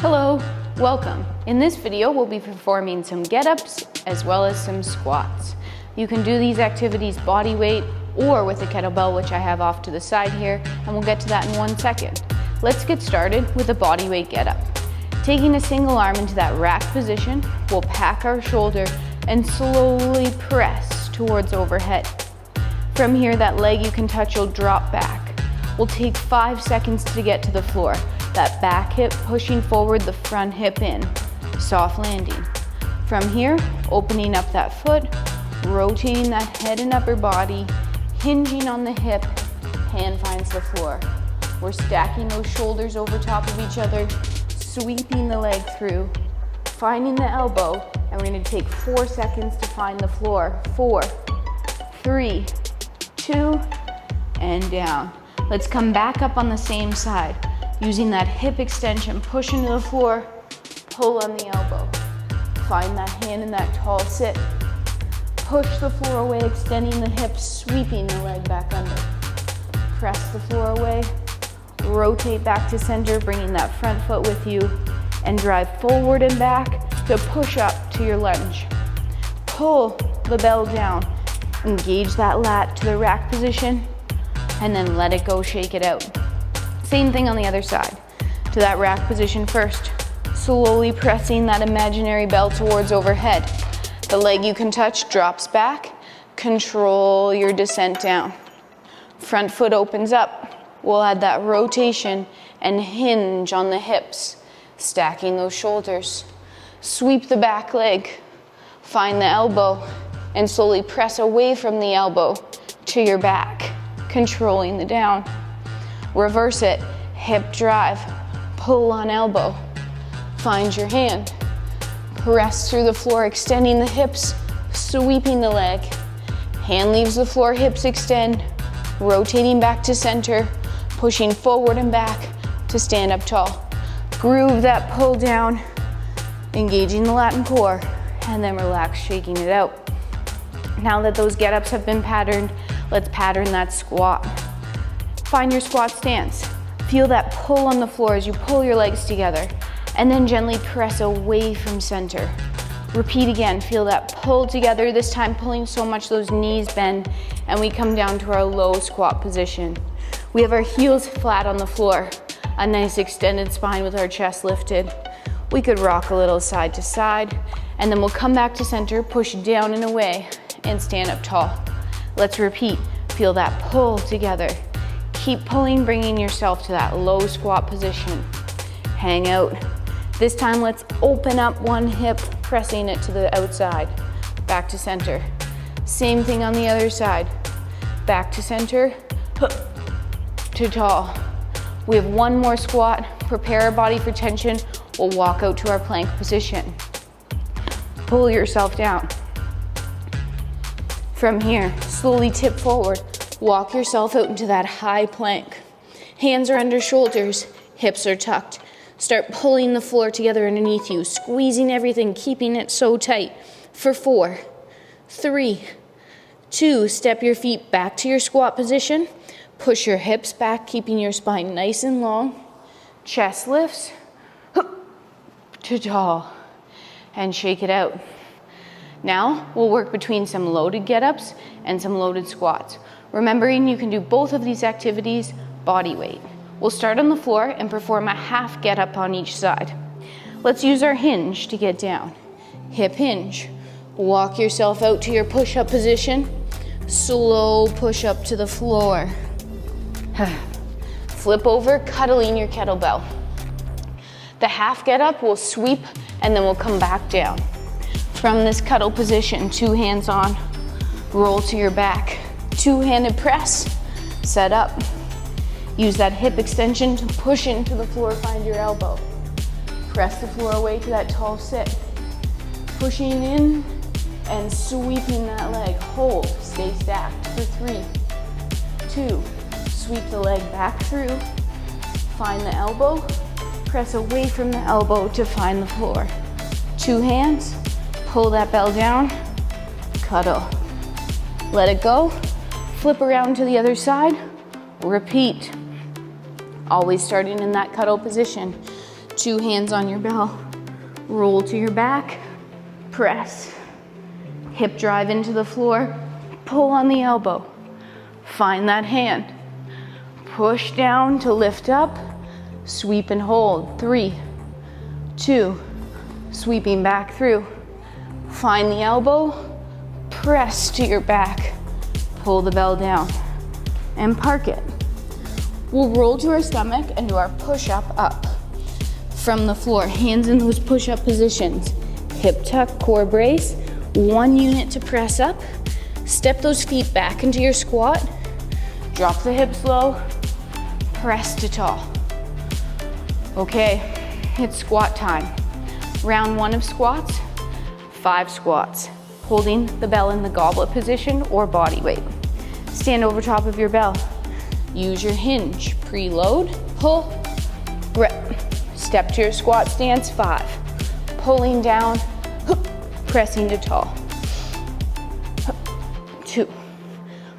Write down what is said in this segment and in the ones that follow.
Hello, welcome. In this video, we'll be performing some get-ups as well as some squats. You can do these activities body weight or with a kettlebell, which I have off to the side here, and we'll get to that in 1 second. Let's get started with a body weight get-up. Taking a single arm into that rack position, we'll pack our shoulder and slowly press towards overhead. From here, that leg you can touch will drop back. We'll take 5 seconds to get to the floor. That back hip pushing forward, the front hip in. Soft landing. From here, opening up that foot, rotating that head and upper body, hinging on the hip, hand finds the floor. We're stacking those shoulders over top of each other, sweeping the leg through, finding the elbow, and we're gonna take 4 seconds to find the floor. 4, 3, 2, and down. Let's come back up on the same side. Using that hip extension, push into the floor, pull on the elbow. Find that hand in that tall sit. Push the floor away, extending the hips, sweeping the leg back under. Press the floor away, rotate back to center, bringing that front foot with you, and drive forward and back to push up to your lunge. Pull the bell down, engage that lat to the rack position, and then let it go, shake it out. Same thing on the other side. To that rack position first, slowly pressing that imaginary bell towards overhead. The leg you can touch drops back, control your descent down. Front foot opens up. We'll add that rotation and hinge on the hips, stacking those shoulders. Sweep the back leg, find the elbow, and slowly press away from the elbow to your back, controlling the down. Reverse it, hip drive, pull on elbow, find your hand, press through the floor, extending the hips, sweeping the leg, hand leaves the floor, hips extend, rotating back to center, pushing forward and back to stand up tall. Groove that pull down, engaging the Latin core, and then relax, shaking it out. Now that those get-ups have been patterned, let's pattern that squat. Find your squat stance. Feel that pull on the floor as you pull your legs together, and then gently press away from center. Repeat again, feel that pull together, this time pulling so much those knees bend, and we come down to our low squat position. We have our heels flat on the floor, a nice extended spine with our chest lifted. We could rock a little side to side, and then we'll come back to center, push down and away, and stand up tall. Let's repeat, feel that pull together. Keep pulling, bringing yourself to that low squat position. Hang out. This time, let's open up one hip, pressing it to the outside. Back to center. Same thing on the other side. Back to center, to tall. We have one more squat. Prepare our body for tension. We'll walk out to our plank position. Pull yourself down. From here, slowly tip forward. Walk yourself out into that high plank. Hands are under shoulders, hips are tucked. Start pulling the floor together underneath you, squeezing everything, keeping it so tight. For 4, 3, 2, step your feet back to your squat position. Push your hips back, keeping your spine nice and long. Chest lifts, to tall, and shake it out. Now, we'll work between some loaded get-ups and some loaded squats. Remembering you can do both of these activities body weight. We'll start on the floor and perform a half get up on each side. Let's use our hinge to get down. Hip hinge. Walk yourself out to your push-up position. Slow push up to the floor. Flip over, cuddling your kettlebell. The half get up will sweep and then we'll come back down. From this cuddle position, 2 hands on, roll to your back. 2-handed press, set up. Use that hip extension to push into the floor, find your elbow. Press the floor away to that tall sit. Pushing in and sweeping that leg. Hold, stay stacked for 3, 2. Sweep the leg back through. Find the elbow. Press away from the elbow to find the floor. 2 hands, pull that bell down, cuddle. Let it go. Flip around to the other side, repeat. Always starting in that cuddle position. 2 hands on your bell. Roll to your back, press. Hip drive into the floor, pull on the elbow. Find that hand. Push down to lift up, sweep and hold. 3, 2, sweeping back through. Find the elbow, press to your back, pull the bell down, and park it. We'll roll to our stomach and do our push-up up. From the floor, hands in those push-up positions. Hip tuck, core brace, 1 unit to press up. Step those feet back into your squat. Drop the hips low, press to tall. Okay, it's squat time. Round 1 of squats, 5 squats. Holding the bell in the goblet position or body weight. Stand over top of your bell. Use your hinge, preload, pull, grip. Step to your squat stance, 5. Pulling down, pressing to tall. 2.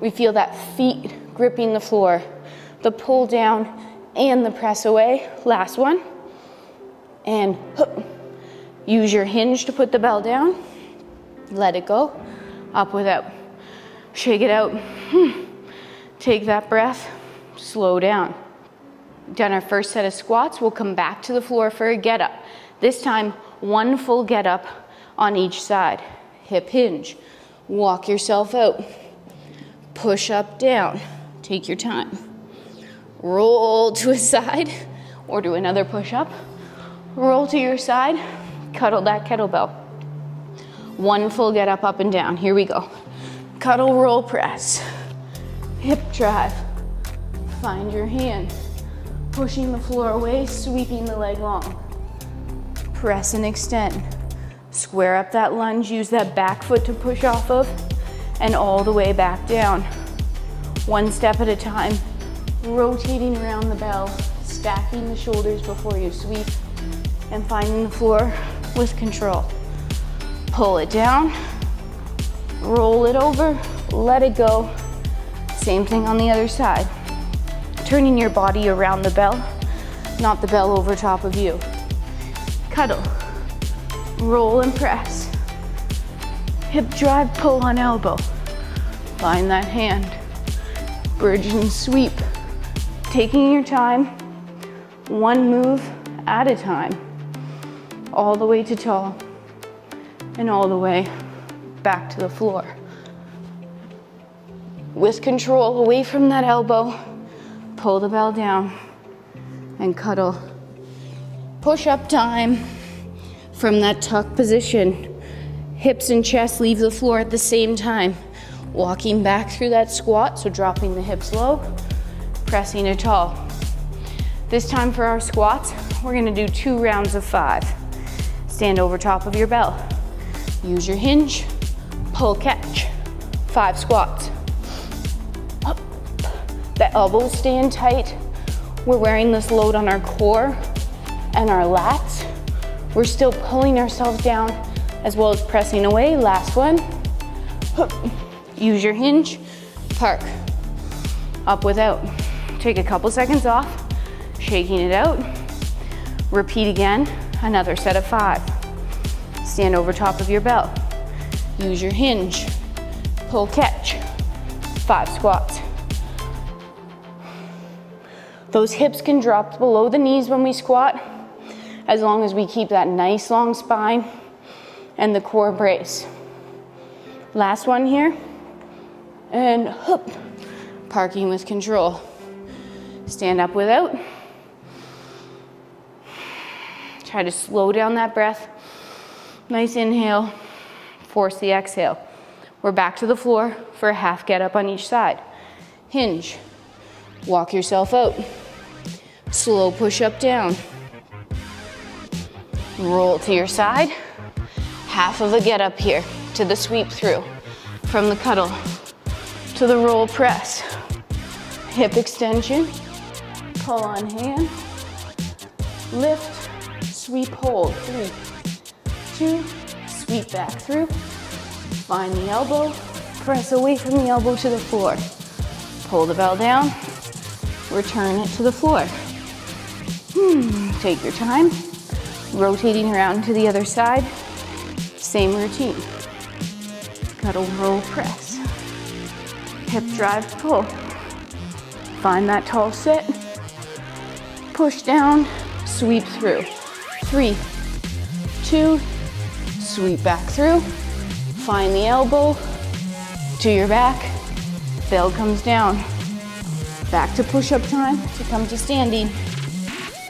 We feel that feet gripping the floor, the pull down and the press away. Last one. And use your hinge to put the bell down. Let it go. Up without. Shake it out. Take that breath. Slow down. Done our first set of squats. We'll come back to the floor for a get up. This time, 1 full get up on each side. Hip hinge. Walk yourself out. Push up, down. Take your time. Roll to a side or do another push up. Roll to your side. Cuddle that kettlebell. 1 full get up and down. Here we go. Cuddle, roll, press. Hip drive. Find your hand. Pushing the floor away, sweeping the leg long. Press and extend. Square up that lunge, use that back foot to push off of, and all the way back down. 1 step at a time, rotating around the bell, stacking the shoulders before you sweep, and finding the floor with control. Pull it down, roll it over, let it go. Same thing on the other side. Turning your body around the bell, not the bell over top of you. Cuddle, roll and press. Hip drive, pull on elbow. Find that hand. Bridge and sweep. Taking your time, 1 move at a time. All the way to tall and all the way back to the floor. With control, away from that elbow, pull the bell down and cuddle. Push up time from that tuck position. Hips and chest leave the floor at the same time. Walking back through that squat, so dropping the hips low, pressing it tall. This time for our squats, we're gonna do 2 rounds of 5. Stand over top of your bell. Use your hinge, pull, catch. 5 squats. Up. The elbows stand tight. We're wearing this load on our core and our lats. We're still pulling ourselves down as well as pressing away. Last one. Use your hinge, park. Up without. Take a couple seconds off, shaking it out. Repeat again, another set of 5. Stand over top of your bell. Use your hinge, pull, catch. 5 squats. Those hips can drop below the knees when we squat, as long as we keep that nice long spine and the core brace. Last one here. And hoop. Parking with control. Stand up without. Try to slow down that breath. Nice inhale. Force the exhale. We're back to the floor for a half get up on each side. Hinge. Walk yourself out. Slow push up, down. Roll to your side. Half of a get up here to the sweep through. From the cuddle to the roll press. Hip extension. Pull on hand. Lift. Sweep, hold. 3, 2, sweep back through. Find the elbow. Press away from the elbow to the floor. Pull the bell down. Return it to the floor. Take your time. Rotating around to the other side, same routine. Kettle roll press. Hip drive pull. Find that tall sit. Push down, sweep through. 3, 2, sweep back through. Find the elbow to your back. Bell comes down. Back to push-up time to come to standing.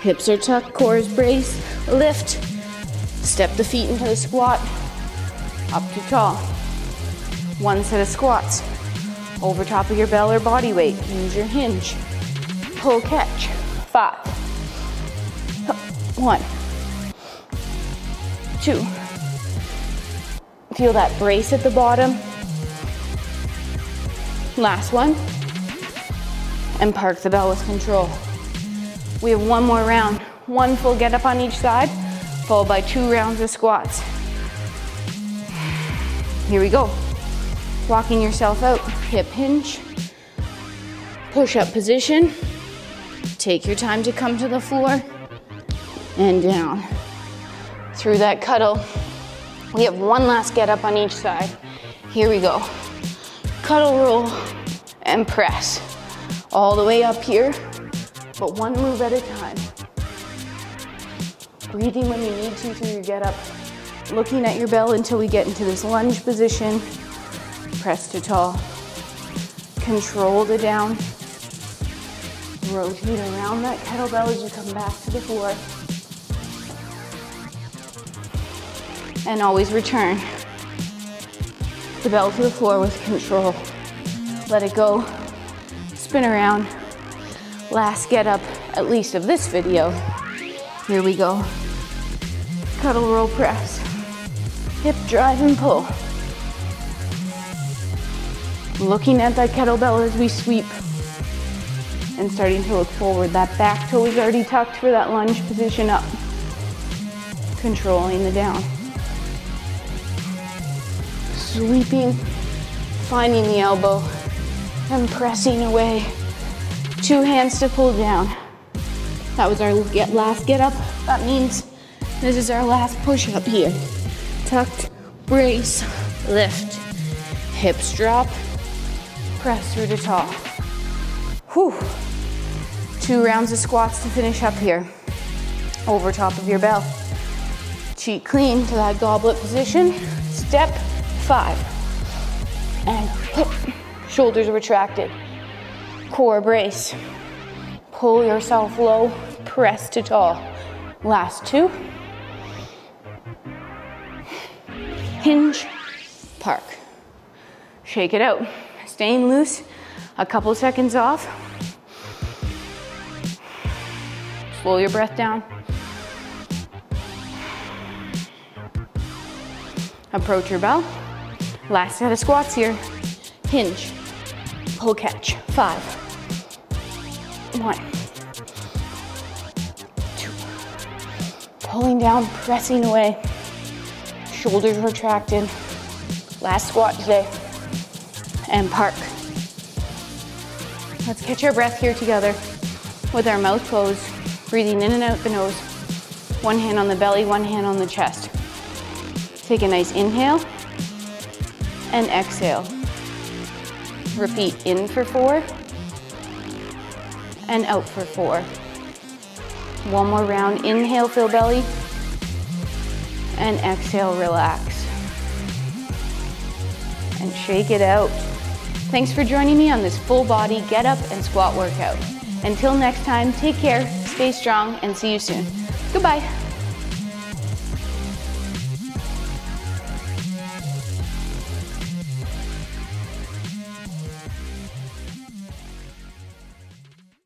Hips are tucked, core is braced. Lift. Step the feet into the squat. Up to tall. 1 set of squats. Over top of your bell or body weight. Use your hinge. Pull, catch. 5. 1. 2. Feel that brace at the bottom. Last one. And park the bell with control. We have 1 more round. 1 full get up on each side, followed by 2 rounds of squats. Here we go. Walking yourself out, hip hinge, push up position. Take your time to come to the floor and down. Through that cuddle. We have 1 last get up on each side. Here we go. Cuddle roll and press. All the way up here, but 1 move at a time. Breathing when you need to through your get up. Looking at your bell until we get into this lunge position. Press to tall. Control the down. Rotate around that kettlebell as you come back to the floor. And always return the bell to the floor with control. Let it go. Spin around. Last get up, at least of this video. Here we go. Cuddle roll press. Hip drive and pull. Looking at that kettlebell as we sweep. And starting to look forward. That back toe is already tucked for that lunge position up. Controlling the down. Sweeping, finding the elbow, and pressing away. 2 hands to pull down. That was our last get up. That means this is our last push up here. Tucked, brace, lift. Hips drop, press through to tall. Whew. 2 rounds of squats to finish up here. Over top of your bell. Cheek clean to that goblet position. Step 5. And hip. Shoulders retracted. Core brace. Pull yourself low, press to tall. Last 2. Hinge, park. Shake it out. Staying loose, a couple seconds off. Slow your breath down. Approach your bell. Last set of squats here. Hinge, pull, catch. 5. 1. 2. Pulling down, pressing away. Shoulders retracted. Last squat today. And park. Let's catch our breath here together with our mouth closed, breathing in and out the nose. 1 hand on the belly, 1 hand on the chest. Take a nice inhale and exhale. Repeat in for 4 and out for 4. 1 more round. Inhale, fill belly, and exhale, relax. And shake it out. Thanks for joining me on this full body get up and squat workout. Until next time, take care, stay strong, and see you soon. Goodbye.